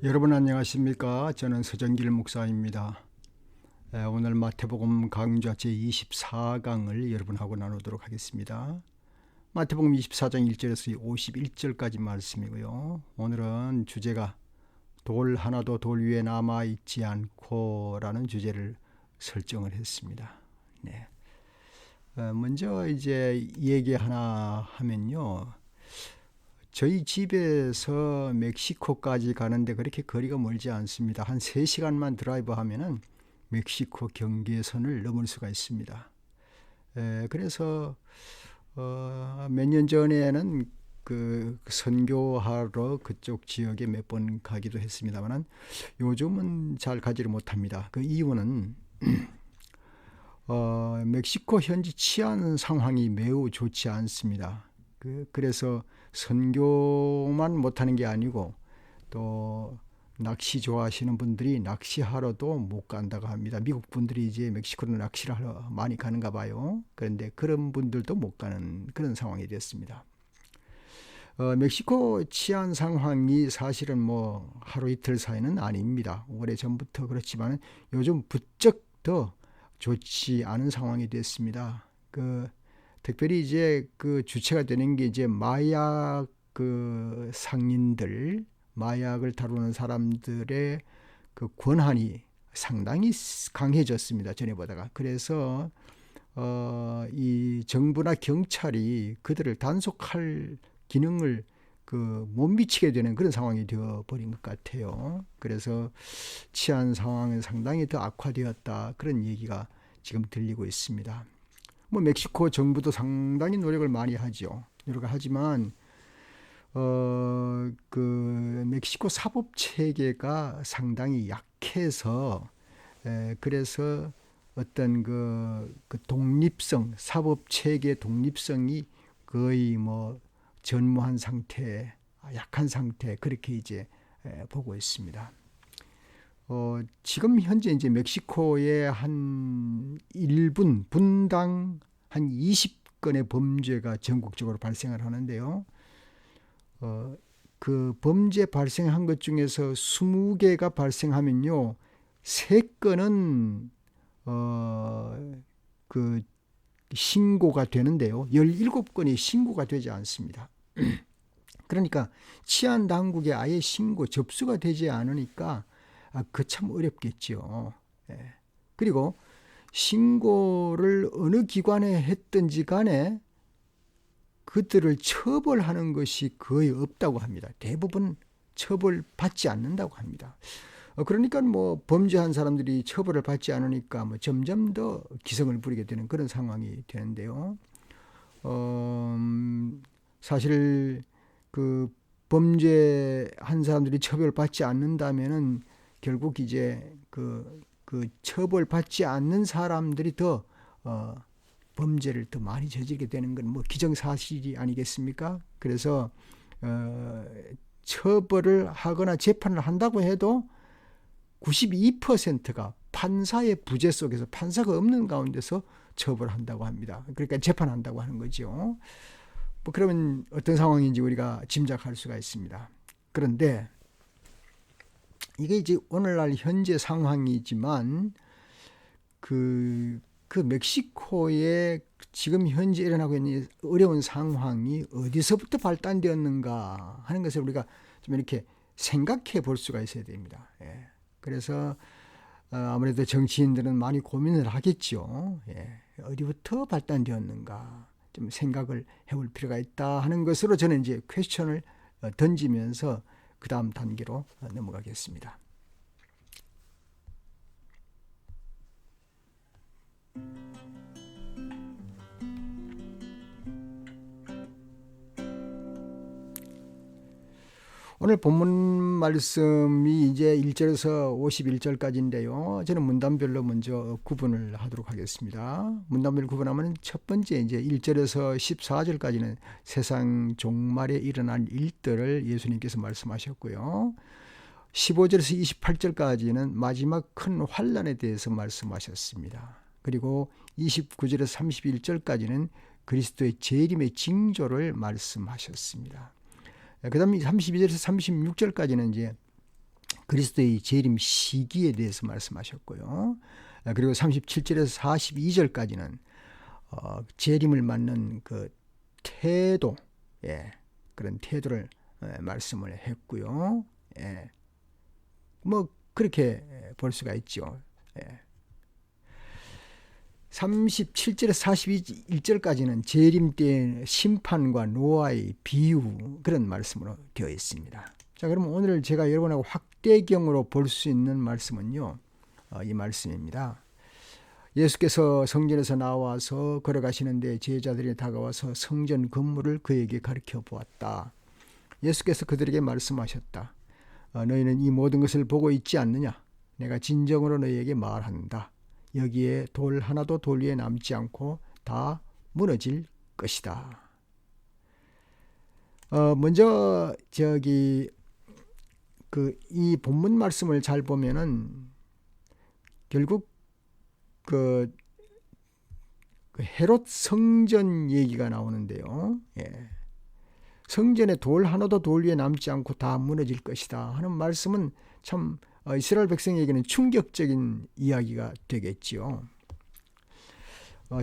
여러분 안녕하십니까? 저는 서정길 목사입니다. 오늘 마태복음 강좌 제24강을 여러분하고 나누도록 하겠습니다. 마태복음 24장 1절에서 51절까지 말씀이고요. 오늘은 주제가 돌 하나도 돌 위에 남아있지 않고 라는 주제를 설정을 했습니다. 네. 먼저 이제 얘기 하나 하면요. 저희 집에서 멕시코까지 가는데 그렇게 거리가 멀지 않습니다. 한 3시간만 드라이브 하면은 멕시코 경계선을 넘을 수가 있습니다. 그래서 몇 년 전에는 그 선교하러 그쪽 지역에 몇 번 가기도 했습니다만 요즘은 잘 가지를 못합니다. 그 이유는 멕시코 현지 치안 상황이 매우 좋지 않습니다. 그래서 선교만 못하는 게 아니고 또 낚시 좋아하시는 분들이 낚시하러도 못 간다고 합니다. 미국 분들이 이제 멕시코로 낚시를 하러 많이 가는가 봐요. 그런데 그런 분들도 못 가는 그런 상황이 됐습니다. 멕시코 치안 상황이 사실은 뭐 하루 이틀 사이는 아닙니다. 오래전부터 그렇지만 요즘 부쩍 더 좋지 않은 상황이 됐습니다. 특별히 이제 그 주체가 되는 게 이제 마약 상인들, 마약을 다루는 사람들의 그 권한이 상당히 강해졌습니다. 전에보다가. 그래서 이 정부나 경찰이 그들을 단속할 기능을 못 미치게 되는 그런 상황이 되어버린 것 같아요. 그래서 치안 상황은 상당히 더 악화되었다. 그런 얘기가 지금 들리고 있습니다. 멕시코 정부도 상당히 노력을 많이 하죠. 노력을 하지만 멕시코 사법 체계가 상당히 약해서 그래서 어떤 그 독립성, 사법 체계 독립성이 거의 전무한 상태, 약한 상태 그렇게 이제 보고 있습니다. 지금 현재 이제 멕시코의 한 1분, 분당 한 20건의 범죄가 전국적으로 발생을 하는데요. 그 범죄 발생한 것 중에서 20개가 발생하면요. 3건은 신고가 되는데요. 17건이 신고가 되지 않습니다. 그러니까 치안 당국에 아예 접수가 되지 않으니까 그 참 어렵겠죠. 그리고 신고를 어느 기관에 했든지 간에 그들을 처벌하는 것이 거의 없다고 합니다. 대부분 처벌받지 않는다고 합니다. 그러니까 범죄한 사람들이 처벌을 받지 않으니까 점점 더 기승을 부리게 되는 그런 상황이 되는데요. 사실 그 범죄한 사람들이 처벌받지 않는다면은 결국 이제 그 처벌받지 않는 사람들이 더 범죄를 더 많이 저지르게 되는 건 기정사실이 아니겠습니까? 그래서 처벌을 하거나 재판을 한다고 해도 92%가 판사의 부재 속에서 판사가 없는 가운데서 처벌한다고 합니다. 그러니까 재판한다고 하는 거죠. 그러면 어떤 상황인지 우리가 짐작할 수가 있습니다. 그런데 이게 이제 오늘날 현재 상황이지만 그 멕시코의 지금 현재 일어나고 있는 어려운 상황이 어디서부터 발단되었는가 하는 것을 우리가 좀 이렇게 생각해 볼 수가 있어야 됩니다. 그래서 아무래도 정치인들은 많이 고민을 하겠죠. 어디부터 발단되었는가 좀 생각을 해볼 필요가 있다 하는 것으로 저는 이제 퀘스천을 던지면서 그 다음 단계로 넘어가겠습니다. 오늘 본문 말씀이 이제 1절에서 51절까지인데요. 저는 문단별로 먼저 구분을 하도록 하겠습니다. 문단별로 구분하면 첫 번째 이제 1절에서 14절까지는 세상 종말에 일어날 일들을 예수님께서 말씀하셨고요. 15절에서 28절까지는 마지막 큰 환난에 대해서 말씀하셨습니다. 그리고 29절에서 31절까지는 그리스도의 재림의 징조를 말씀하셨습니다. 그 다음에 32절에서 36절까지는 이제 그리스도의 재림 시기에 대해서 말씀하셨고요. 그리고 37절에서 42절까지는 재림을 맞는 그 태도, 그런 태도를 말씀을 했고요. 뭐 그렇게 볼 수가 있죠. 37절에서 41절까지는 재림 때의 심판과 노아의 비유, 그런 말씀으로 되어 있습니다. 자, 그럼 오늘 제가 여러분하고 확대경으로 볼 수 있는 말씀은요, 이 말씀입니다. 예수께서 성전에서 나와서 걸어가시는데 제자들이 다가와서 성전 건물을 그에게 가르쳐 보았다. 예수께서 그들에게 말씀하셨다. 너희는 이 모든 것을 보고 있지 않느냐? 내가 진정으로 너희에게 말한다. 여기에 돌 하나도 돌 위에 남지 않고 다 무너질 것이다. 먼저 이 본문 말씀을 잘 보면은 결국 그 헤롯 성전 얘기가 나오는데요. 성전에 돌 하나도 돌 위에 남지 않고 다 무너질 것이다 하는 말씀은 참 이스라엘 백성에게는 충격적인 이야기가 되겠지요.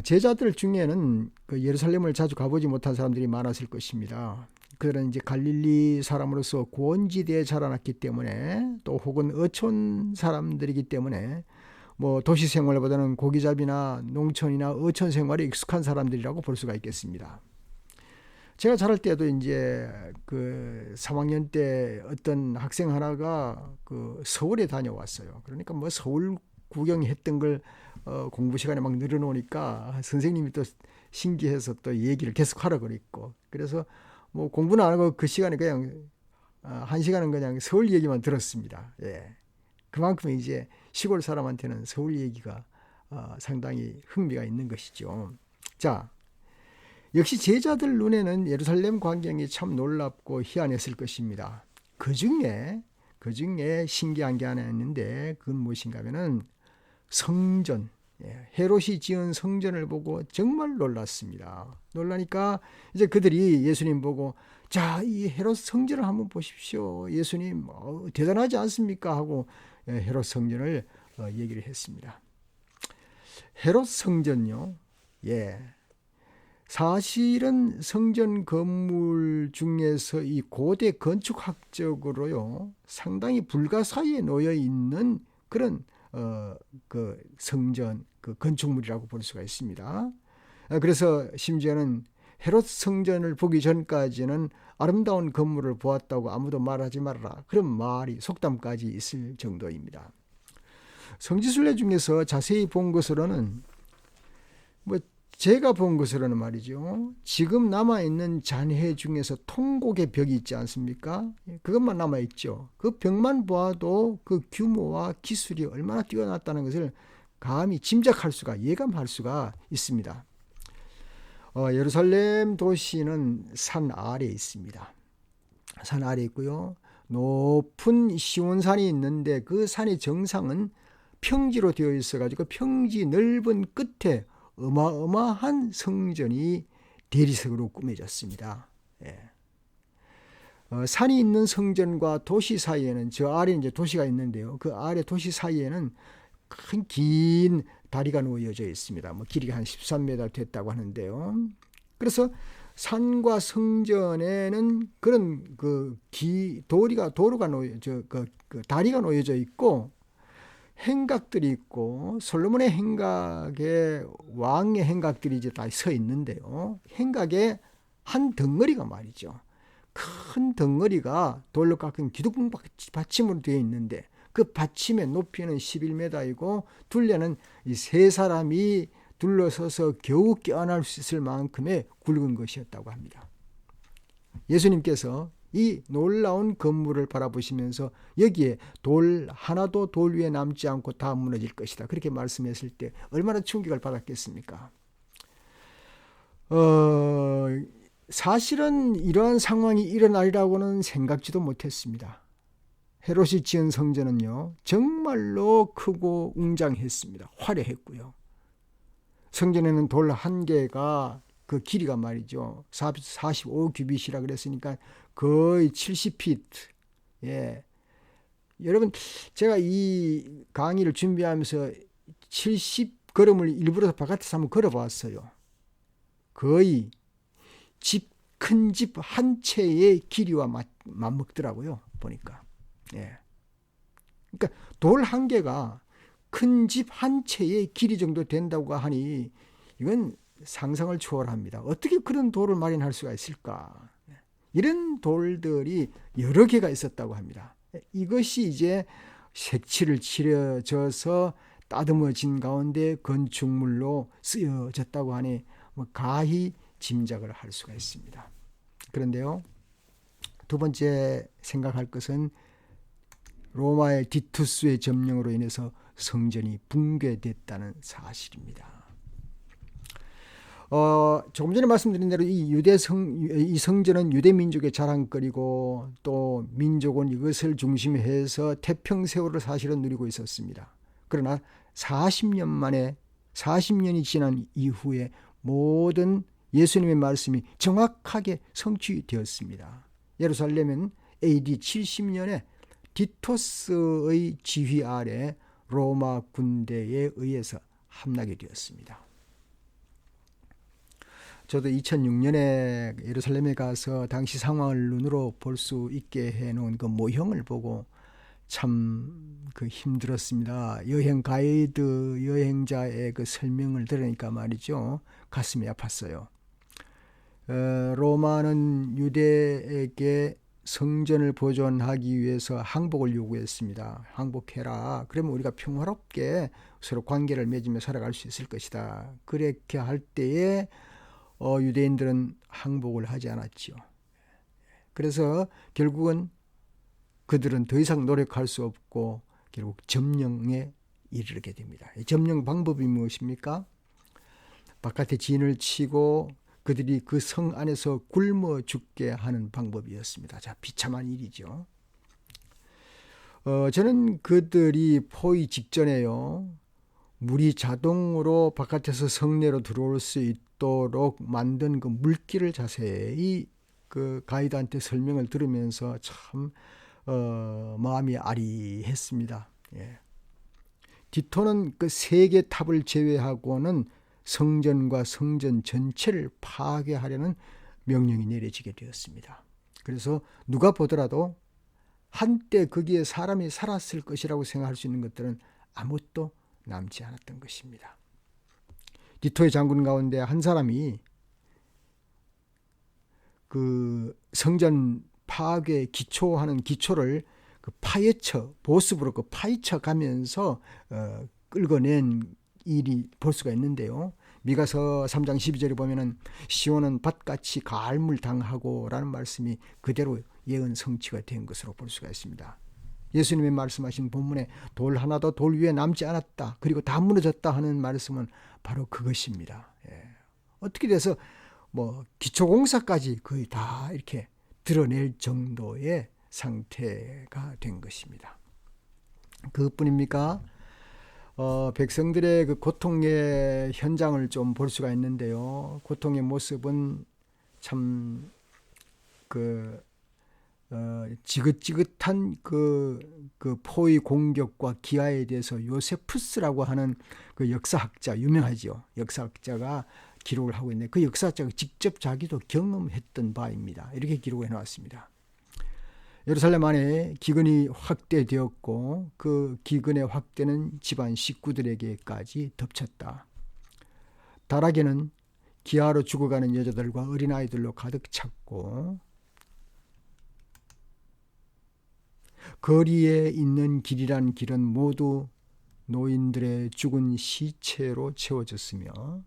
제자들 중에는 그 예루살렘을 자주 가보지 못한 사람들이 많았을 것입니다. 그들은 이제 갈릴리 사람으로서 고원지대에 자라났기 때문에, 또 혹은 어촌 사람들이기 때문에 뭐 도시 생활보다는 고기잡이나 농촌이나 어촌 생활에 익숙한 사람들이라고 볼 수가 있겠습니다. 제가 자랄 때도 이제 그 3학년 때 어떤 학생 하나가 그 서울에 다녀왔어요. 그러니까 뭐 서울 구경했던 걸 공부 시간에 막 늘어놓으니까 선생님이 또 신기해서 또 얘기를 계속 하라 그랬고, 그래서 뭐 공부는 안 하고 그 시간에 그냥 한 시간은 그냥 서울 얘기만 들었습니다. 그만큼 이제 시골 사람한테는 서울 얘기가 상당히 흥미가 있는 것이죠. 자, 역시 제자들 눈에는 예루살렘 광경이 참 놀랍고 희한했을 것입니다. 그 중에 신기한 게 하나 있는데, 그건 무엇인가 하면은 성전, 헤롯이 지은 성전을 보고 정말 놀랐습니다. 놀라니까 이제 그들이 예수님 보고, 자, 이 헤롯 성전을 한번 보십시오. 예수님 대단하지 않습니까? 하고 헤롯 성전을 얘기를 했습니다. 헤롯 성전요. 사실은 성전 건물 중에서 이 고대 건축학적으로요, 상당히 불가사의에 놓여 있는 그런 그 성전, 그 건축물이라고 볼 수가 있습니다. 그래서 심지어는 헤롯 성전을 보기 전까지는 아름다운 건물을 보았다고 아무도 말하지 말아라, 그런 말이, 속담까지 있을 정도입니다. 성지순례 중에서 자세히 본 것으로는, 뭐 제가 본 것으로는 말이죠, 지금 남아있는 잔해 중에서 통곡의 벽이 있지 않습니까? 그것만 남아있죠. 그 벽만 보아도 그 규모와 기술이 얼마나 뛰어났다는 것을 감히 짐작할 수가, 예감할 수가 있습니다. 예루살렘 도시는 산 아래에 있습니다. 산 아래에 있고요, 높은 시온산이 있는데 그 산의 정상은 평지로 되어 있어가지고 평지 넓은 끝에 어마어마한 성전이 대리석으로 꾸며졌습니다. 산이 있는 성전과 도시 사이에는, 저 아래 이제 도시가 있는데요, 그 아래 도시 사이에는 큰 긴 다리가 놓여져 있습니다. 뭐 길이가 한 13m 됐다고 하는데요. 그래서 산과 성전에는 그런 다리가 놓여져 있고, 행각들이 있고, 솔로몬의 행각에 왕의 행각들이 이제 다 서 있는데요, 행각의 한 덩어리가 말이죠, 큰 덩어리가 돌로 깎은 기둥 받침으로 되어 있는데, 그 받침의 높이는 11m이고 둘레는 이 세 사람이 둘러서서 겨우 껴안을 수 있을 만큼의 굵은 것이었다고 합니다. 예수님께서 이 놀라운 건물을 바라보시면서 여기에 돌 하나도 돌 위에 남지 않고 다 무너질 것이다, 그렇게 말씀했을 때 얼마나 충격을 받았겠습니까? 사실은 이러한 상황이 일어나리라고는 생각지도 못했습니다. 헤롯이 지은 성전은요, 정말로 크고 웅장했습니다. 화려했고요. 성전에는 돌 한 개가 그 길이가 말이죠, 45규빗이라 그랬으니까 거의 70피트, 여러분, 제가 이 강의를 준비하면서 70걸음을 일부러 바깥에서 한번 걸어봤어요. 거의 큰 집 한 채의 길이와 맞먹더라고요. 보니까. 예. 그러니까 돌 한 개가 큰 집 한 채의 길이 정도 된다고 하니 이건 상상을 초월합니다. 어떻게 그런 돌을 마련할 수가 있을까? 이런 돌들이 여러 개가 있었다고 합니다. 이것이 이제 색칠을 칠해져서 따듬어진 가운데 건축물로 쓰여졌다고 하니 가히 짐작을 할 수가 있습니다. 그런데요, 두 번째 생각할 것은 로마의 디투스의 점령으로 인해서 성전이 붕괴됐다는 사실입니다. 조금 전에 말씀드린 대로 이 성전은 유대 민족의 자랑거리고 또 민족은 이것을 중심에 해서 태평세월을 사실은 누리고 있었습니다. 그러나 40년이 지난 이후에 모든 예수님의 말씀이 정확하게 성취되었습니다. 예루살렘은 AD 70년에 디토스의 지휘 아래 로마 군대에 의해서 함락이 되었습니다. 저도 2006년에 예루살렘에 가서 당시 상황을 눈으로 볼 수 있게 해놓은 그 모형을 보고 참 힘들었습니다. 여행 가이드 여행자의 그 설명을 들으니까 말이죠, 가슴이 아팠어요. 로마는 유대에게 성전을 보존하기 위해서 항복을 요구했습니다. 항복해라. 그러면 우리가 평화롭게 서로 관계를 맺으며 살아갈 수 있을 것이다. 그렇게 할 때에 유대인들은 항복을 하지 않았지요. 그래서 결국은 그들은 더 이상 노력할 수 없고 결국 점령에 이르게 됩니다. 점령 방법이 무엇입니까? 바깥에 진을 치고 그들이 그 성 안에서 굶어 죽게 하는 방법이었습니다. 자, 비참한 일이죠. 저는 그들이 포위 직전에요, 물이 자동으로 바깥에서 성내로 들어올 수 있도록 만든 그 물길을 자세히 그 가이드한테 설명을 들으면서 참 마음이 아리했습니다. 예. 디토는 그 세 개 탑을 제외하고는 성전과 성전 전체를 파괴하려는 명령이 내려지게 되었습니다. 그래서 누가 보더라도 한때 거기에 사람이 살았을 것이라고 생각할 수 있는 것들은 아무것도 남지 않았던 것입니다. 디토의 장군 가운데 한 사람이 그 성전 파괴 기초하는 기초를 그 파헤쳐 보습으로 그 파헤쳐 가면서 끌어낸 일이 볼 수가 있는데요. 미가서 3장 12절에 보면은 시온은 밭같이 가을물당하고라는 말씀이 그대로 예언 성취가 된 것으로 볼 수가 있습니다. 예수님의 말씀하신 본문에 돌 하나도 돌 위에 남지 않았다, 그리고 다 무너졌다 하는 말씀은 바로 그것입니다. 예. 어떻게 돼서 기초공사까지 거의 다 이렇게 드러낼 정도의 상태가 된 것입니다. 그것뿐입니까? 백성들의 그 고통의 현장을 좀 볼 수가 있는데요. 고통의 모습은 참 지긋지긋한 그 포위 공격과 기아에 대해서 요세푸스라고 하는 그 역사학자, 유명하죠. 역사학자가 기록을 하고 있는데 그 역사학자가 직접 자기도 경험했던 바입니다. 이렇게 기록해 놓았습니다. 예루살렘 안에 기근이 확대되었고 그 기근의 확대는 집안 식구들에게까지 덮쳤다. 다락에는 기아로 죽어가는 여자들과 어린아이들로 가득 찼고 거리에 있는 길이란 길은 모두 노인들의 죽은 시체로 채워졌으며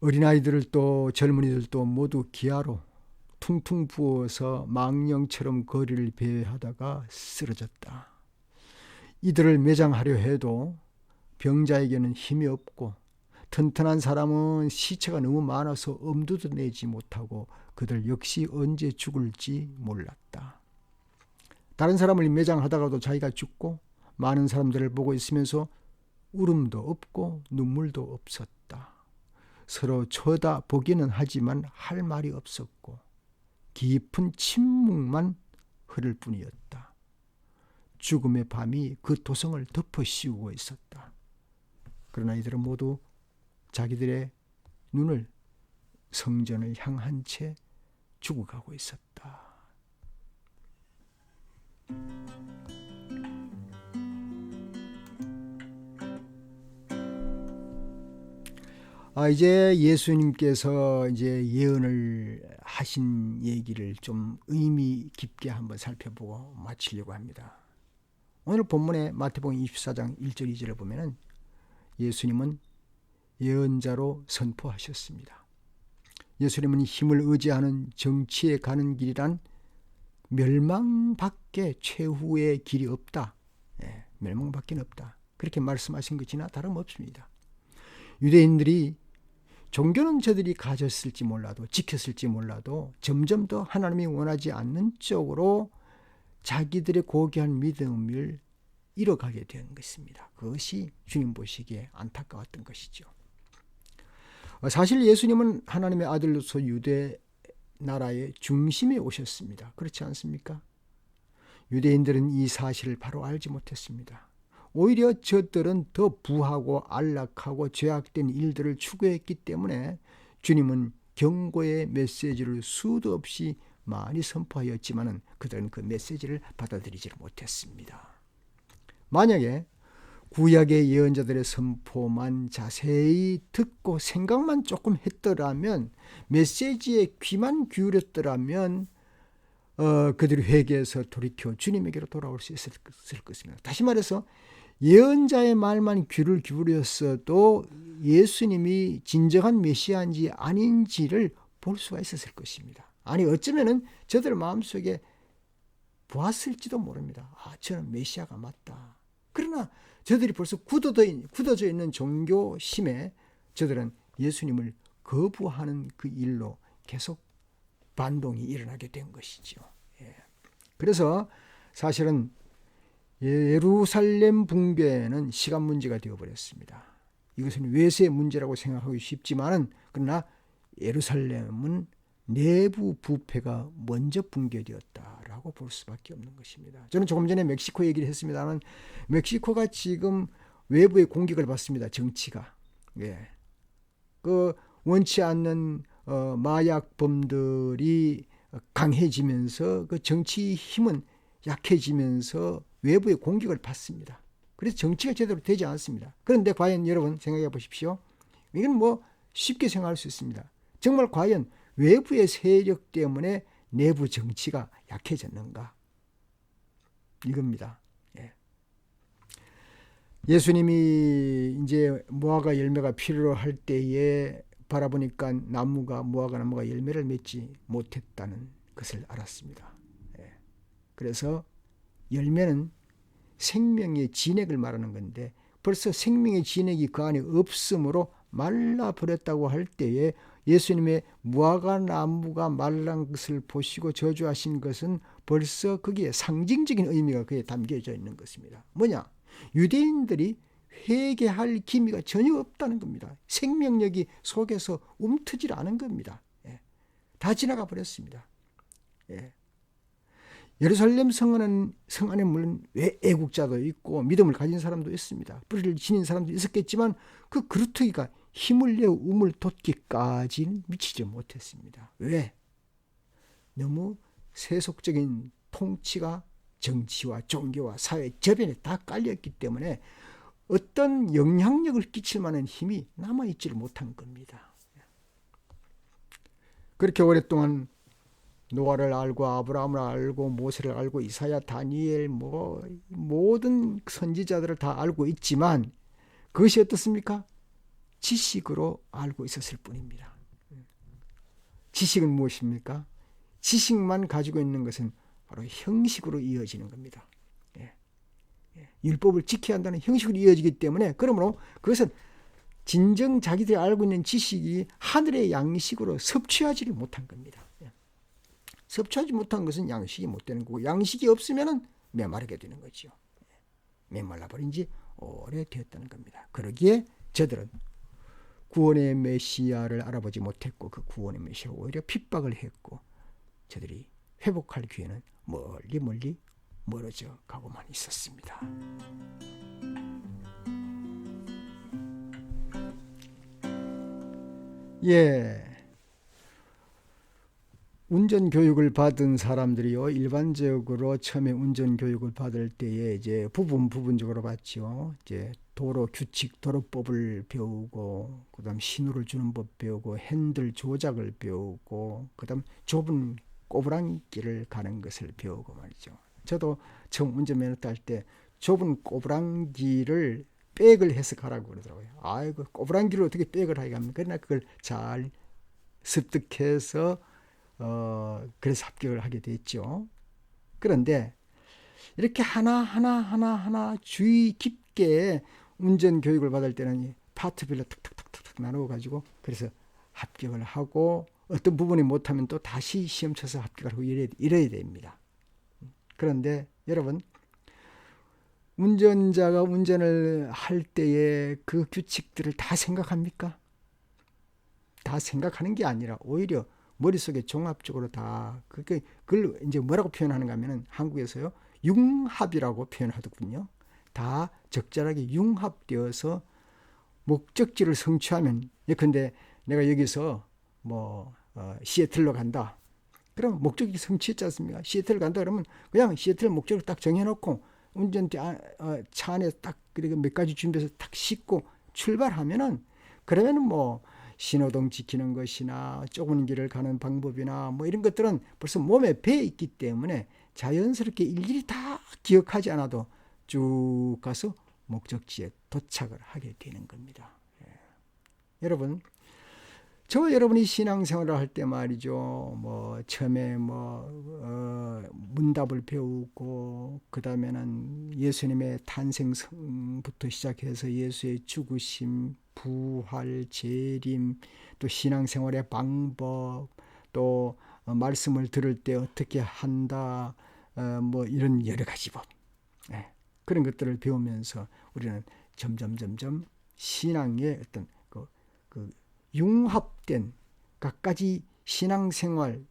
어린아이들도 젊은이들도 모두 기아로 퉁퉁 부어서 망령처럼 거리를 배회하다가 쓰러졌다. 이들을 매장하려 해도 병자에게는 힘이 없고 튼튼한 사람은 시체가 너무 많아서 엄두도 내지 못하고 그들 역시 언제 죽을지 몰랐다. 다른 사람을 매장하다가도 자기가 죽고 많은 사람들을 보고 있으면서 울음도 없고 눈물도 없었다. 서로 쳐다보기는 하지만 할 말이 없었고 깊은 침묵만 흐를 뿐이었다. 죽음의 밤이 그 도성을 덮어 씌우고 있었다. 그러나 이들은 모두 자기들의 눈을 성전을 향한 채 죽어가고 있었다. 이제 예수님께서 이제 예언을 하신 얘기를 좀 의미 깊게 한번 살펴보고 마치려고 합니다. 오늘 본문의 마태복음 24장 1절 2절을 보면은 예수님은 예언자로 선포하셨습니다. 예수님은 힘을 의지하는 정치에 가는 길이란 멸망밖에 최후의 길이 없다. 멸망밖에 없다. 그렇게 말씀하신 것이나 다름없습니다. 유대인들이 종교는 저들이 가졌을지 몰라도 지켰을지 몰라도 점점 더 하나님이 원하지 않는 쪽으로 자기들의 고귀한 믿음을 잃어가게 된 것입니다. 그것이 주님 보시기에 안타까웠던 것이죠. 사실 예수님은 하나님의 아들로서 유대 나라의 중심에 오셨습니다. 그렇지 않습니까? 유대인들은 이 사실을 바로 알지 못했습니다. 오히려 저들은 더 부하고 안락하고 죄악된 일들을 추구했기 때문에 주님은 경고의 메시지를 수도 없이 많이 선포하였지만 그들은 그 메시지를 받아들이지 못했습니다. 만약에 구약의 예언자들의 선포만 자세히 듣고 생각만 조금 했더라면, 메시지에 귀만 기울였더라면 그들이 회개해서 돌이켜 주님에게로 돌아올 수 있을 것입니다. 다시 말해서 예언자의 말만 귀를 기울였어도 예수님이 진정한 메시아인지 아닌지를 볼 수가 있었을 것입니다. 아니 어쩌면은 저들 마음속에 보았을지도 모릅니다. 저는 메시아가 맞다. 그러나 저들이 벌써 굳어져 있는 종교심에 저들은 예수님을 거부하는 그 일로 계속 반동이 일어나게 된 것이죠. 그래서 사실은 예루살렘 붕괴는 시간 문제가 되어버렸습니다. 이것은 외세 문제라고 생각하기 쉽지만은, 그러나 예루살렘은 내부 부패가 먼저 붕괴되었다라고 볼 수밖에 없는 것입니다. 저는 조금 전에 멕시코 얘기를 했습니다만, 멕시코가 지금 외부의 공격을 받습니다. 정치가. 그 원치 않는 마약범들이 강해지면서 그 정치 힘은 약해지면서 외부의 공격을 받습니다. 그래서 정치가 제대로 되지 않습니다. 그런데 과연 여러분 생각해 보십시오. 이건 뭐 쉽게 생각할 수 있습니다. 정말 과연 외부의 세력 때문에 내부 정치가 약해졌는가? 이겁니다. 예수님이 이제 무화과 열매가 필요할 때에 바라보니까 무화과 나무가 열매를 맺지 못했다는 것을 알았습니다. 그래서 열매는 생명의 진액을 말하는 건데, 벌써 생명의 진액이 그 안에 없으므로 말라버렸다고 할 때에 예수님의 무화과 나무가 말란 것을 보시고 저주하신 것은 벌써 거기에 상징적인 의미가 그에 담겨져 있는 것입니다. 뭐냐? 유대인들이 회개할 기미가 전혀 없다는 겁니다. 생명력이 속에서 움트질 않은 겁니다. 다 지나가 버렸습니다. 예루살렘 성 안에 물론 애국자도 있고 믿음을 가진 사람도 있습니다. 뿌리를 지닌 사람도 있었겠지만 그 그루터기가 힘을 내어 우물 돋기까지는 미치지 못했습니다. 왜? 너무 세속적인 통치가 정치와 종교와 사회 저변에 다 깔렸기 때문에 어떤 영향력을 끼칠 만한 힘이 남아있지를 못한 겁니다. 그렇게 오랫동안 노아를 알고 아브라함을 알고 모세를 알고 이사야, 다니엘, 모든 선지자들을 다 알고 있지만 그것이 어떻습니까? 지식으로 알고 있었을 뿐입니다. 지식은 무엇입니까? 지식만 가지고 있는 것은 바로 형식으로 이어지는 겁니다. 율법을 지켜야 한다는 형식으로 이어지기 때문에, 그러므로 그것은 진정 자기들이 알고 있는 지식이 하늘의 양식으로 섭취하지를 못한 겁니다. 섭취하지 못한 것은 양식이 못 되는 거고, 양식이 없으면 메마르게 되는 거죠. 메말라 버린 지 오래되었다는 겁니다. 그러기에 저들은 구원의 메시아를 알아보지 못했고, 그 구원의 메시아가 오히려 핍박을 했고, 저들이 회복할 기회는 멀리 멀리 멀어져 가고만 있었습니다. 예. 운전 교육을 받은 사람들이요, 일반적으로 처음에 운전 교육을 받을 때에 이제 부분적으로 받죠. 이제 도로 규칙, 도로법을 배우고, 그다음 신호를 주는 법 배우고, 핸들 조작을 배우고, 그다음 좁은 꼬부랑길을 가는 것을 배우고 말이죠. 저도 처음 운전면허 딸 때 좁은 꼬부랑길을 백을 해서 가라고 그러더라고요. 아이고, 꼬부랑길을 어떻게 백을 하게 합니까? 그러나 그걸 잘 습득해서 그래서 합격을 하게 됐죠. 그런데 이렇게 하나 주의 깊게 운전 교육을 받을 때는 파트별로 탁탁탁탁 나누어 가지고 그래서 합격을 하고, 어떤 부분이 못하면 또 다시 시험 쳐서 합격을 하고 이래야 됩니다. 그런데 여러분, 운전자가 운전을 할 때에 그 규칙들을 다 생각합니까? 다 생각하는 게 아니라 오히려 머릿속에 종합적으로 다 그걸 이제 뭐라고 표현하는가 하면은 한국에서요, 융합이라고 표현하더군요. 다 적절하게 융합되어서 목적지를 성취하면, 예컨대 내가 여기서 뭐 시애틀로 간다. 그럼 목적지 성취했지 않습니까? 시애틀 간다 그러면 그냥 시애틀 목적을 딱 정해놓고 운전대 차 안에 딱 그리고 몇 가지 준비해서 딱 싣고 출발하면은, 그러면은 뭐 신호등 지키는 것이나 좁은 길을 가는 방법이나 뭐 이런 것들은 벌써 몸에 배어 있기 때문에 자연스럽게 일일이 다 기억하지 않아도 쭉 가서 목적지에 도착을 하게 되는 겁니다. 여러분, 저와 여러분이 신앙생활을 할 때 말이죠, 뭐 처음에 문답을 배우고, 그 다음에는 예수님의 탄생부터 시작해서 예수의 죽으심, 부활, 재림, 또 신앙생활의 방법, 또 말씀을 들을 때 어떻게 한다, 뭐 이런 여러 가지 법, 그런 것들을 배우면서 우리는 점점 신앙의 어떤 그 융합된 각가지 신앙생활,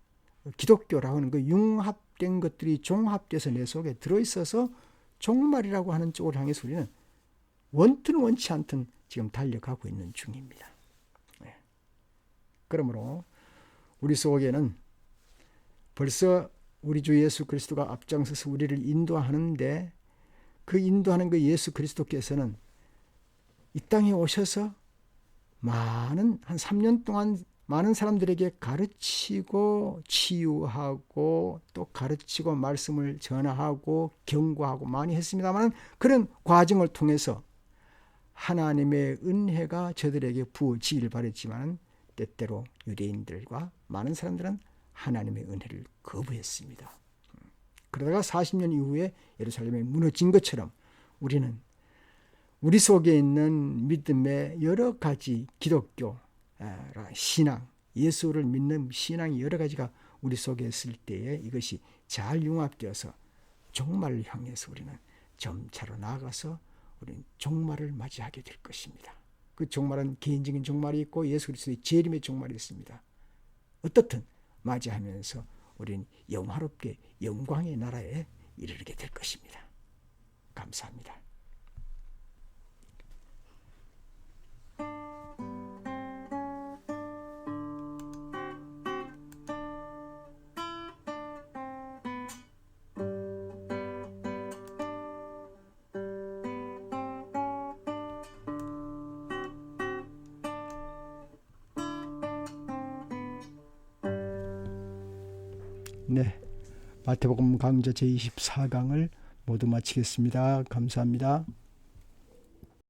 기독교라고 하는 그 융합된 것들이 종합돼서 내 속에 들어있어서 종말이라고 하는 쪽을 향해서 우리는 원든 원치 않든 지금 달려가고 있는 중입니다. 그러므로 우리 속에는 벌써 우리 주 예수 그리스도가 앞장서서 우리를 인도하는데, 그 인도하는 그 예수 그리스도께서는 이 땅에 오셔서 한 3년 동안 많은 사람들에게 가르치고 치유하고 또 가르치고 말씀을 전하고 경고하고 많이 했습니다만, 그런 과정을 통해서 하나님의 은혜가 저들에게 부어지길 바랬지만 때때로 유대인들과 많은 사람들은 하나님의 은혜를 거부했습니다. 그러다가 40년 이후에 예루살렘이 무너진 것처럼 우리는 우리 속에 있는 믿음의 여러 가지 기독교 신앙, 예수를 믿는 신앙이 여러 가지가 우리 속에 있을 때에 이것이 잘 융합되어서 종말을 향해서 우리는 점차로 나아가서 우리는 종말을 맞이하게 될 것입니다. 그 종말은 개인적인 종말이 있고 예수 그리스도의 재림의 종말이 있습니다. 어떻든 맞이하면서 우리는 영화롭게 영광의 나라에 이르게 될 것입니다. 감사합니다. 네, 마태복음 강좌 제24강을 모두 마치겠습니다. 감사합니다.